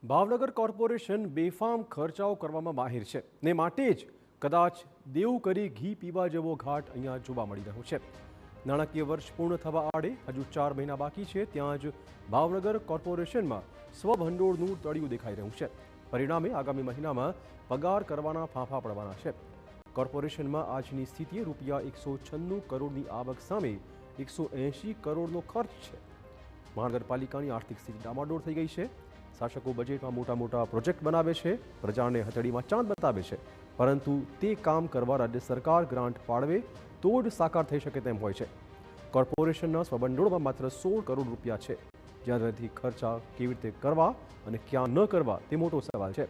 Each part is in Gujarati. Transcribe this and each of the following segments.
ભાવનગર કોર્પોરેશન બેફામ ખર્ચાઓ કરવામાં માહિર છે ને માટે જ કદાચ દેવું કરી ઘી પીવા જેવો ઘાટ અહીંયા જોવા મળી રહ્યો છે। નાણાકીય વર્ષ પૂર્ણ થવા આડે હજુ 4 મહિના બાકી છે, ત્યાં જ ભાવનગર કોર્પોરેશનમાં સ્વભંડોળનું તળિયું દેખાઈ રહ્યું છે। પરિણામે આગામી મહિનામાં પગાર કરવાના ફાંફા પડવાના છે। કોર્પોરેશનમાં આજની સ્થિતિએ રૂપિયા 196 કરોડની આવક સામે 180 કરોડનો ખર્ચ છે। મહાનગરપાલિકાની આર્થિક સ્થિતિ ડામાડોળ થઈ ગઈ છે। શાસકો બજેટમાં મોટા મોટા પ્રોજેક્ટ બનાવે છે, પ્રજાને હથેળીમાં ચાંદ બતાવે છે, પરંતુ તે કામ કરવા રાજ્ય સરકાર ગ્રાન્ટ ફાળવે તો જ સાકાર થઈ શકે તેમ હોય છે। કોર્પોરેશનના સ્વભંડોળમાં માત્ર 16 કરોડ રૂપિયા છે, જ્યાંથી ખર્ચા કેવી રીતે કરવા અને ક્યાં ન કરવા તે મોટો સવાલ છે।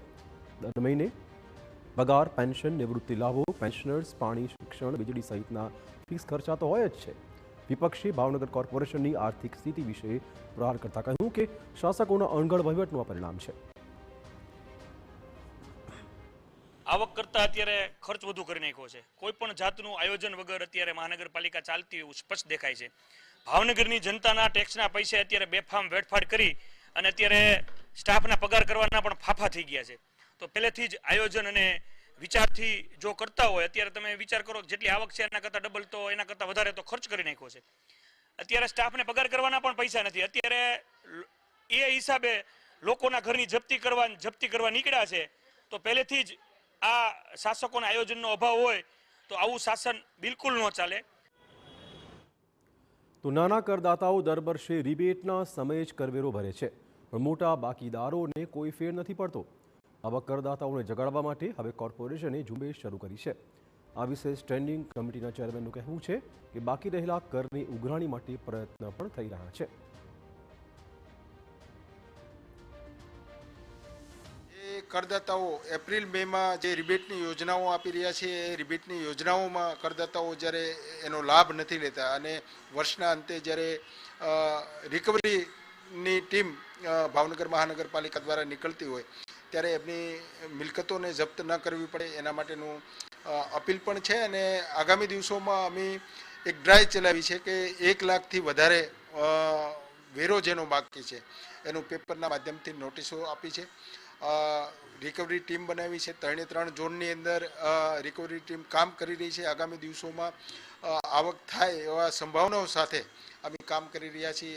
દર મહિને પગાર, પેન્શન, નિવૃત્તિ લાભો, પેન્શનર્સ, પાણી, શિક્ષણ, વીજળી સહિતના ફિક્સ ખર્ચા તો હોય જ છે। વિપક્ષે ભાવનગર કોર્પોરેશનની આર્થિક સ્થિતિ વિશે પ્રહાર કરતા કહ્યું કે શાસકોના અણઘડ વહીવટનું આ પરિણામ છે। આવક કરતા અત્યારે ખર્ચ વધુ કરી નાખ્યો છે। કોઈ પણ જાતનું આયોજન વગર અત્યારે મહાનગરપાલિકા ચાલતી એવું સ્પષ્ટ દેખાય છે। ભાવનગરની જનતાના ટેક્સના પૈસે અત્યારે બેફામ વેડફાટ કરી અને અત્યારે સ્ટાફના પગાર કરવાના પણ ફાફા થઈ ગયા છે। તો પહેલેથી જ આયોજન અને વિચારથી જો કરતા હોય, અત્યારે તમે વિચાર કરો જેટલી આવક છે એના કરતાં ડબલ તો એના કરતાં વધારે તો ખર્ચ કરી નાખ્યો છે। અત્યારે સ્ટાફને પગાર કરવાના પણ પૈસા નથી। અત્યારે એ હિસાબે લોકોના ઘરની જપ્તી કરવા નીકળ્યા છે। તો પહેલેથી જ આ શાસકોના આયોજનનો અભાવ હોય તો આવું શાસન બિલકુલ ન ચાલે। તો નાના કરદાતાઓ દર વર્ષે રિબેટના સમયે જ કરવેરો ભરે છે, પણ મોટા બાકીદારોને કોઈ ફેર નથી પડતો। આવા કરદાતાઓને જગાડવા માટે હવે કોર્પોરેશને ઝુંબેશ શરૂ કરી છે। આ વિશે સ્ટેન્ડિંગ કમિટીના ચેરમેનનું કહેવું છે કે બાકી રહેલા કરની ઉઘરાણી માટે પ્રયત્ન પણ થઈ રહ્યા છે। કરદાતાઓ એપ્રિલ મે માં જે રિબેટની યોજનાઓ આપી રહ્યા છે, એ રિબેટની યોજનાઓમાં કરદાતાઓ જ્યારે એનો લાભ નથી લેતા અને વર્ષના અંતે જ્યારે રિકવરીની ટીમ ભાવનગર મહાનગરપાલિકા દ્વારા નીકળતી હોય ત્યારે એમની મિલકતોને જપ્ત ન કરવી પડે એના માટેનું અપીલ પણ છે। અને આગામી દિવસોમાં અમે એક ડ્રાઈવ ચલાવી છે કે 1 લાખથી વધારે વેરો જેનો બાકી છે એનું પેપરના માધ્યમથી નોટિસો આપી છે। રિકવરી ટીમ બનાવી છે। 3 ઝોનની અંદર રિકવરી ટીમ કામ કરી રહી છે। આગામી દિવસોમાં આવક થાય એવા સંભાવનાઓ સાથે અમે કામ કરી રહ્યા છીએ।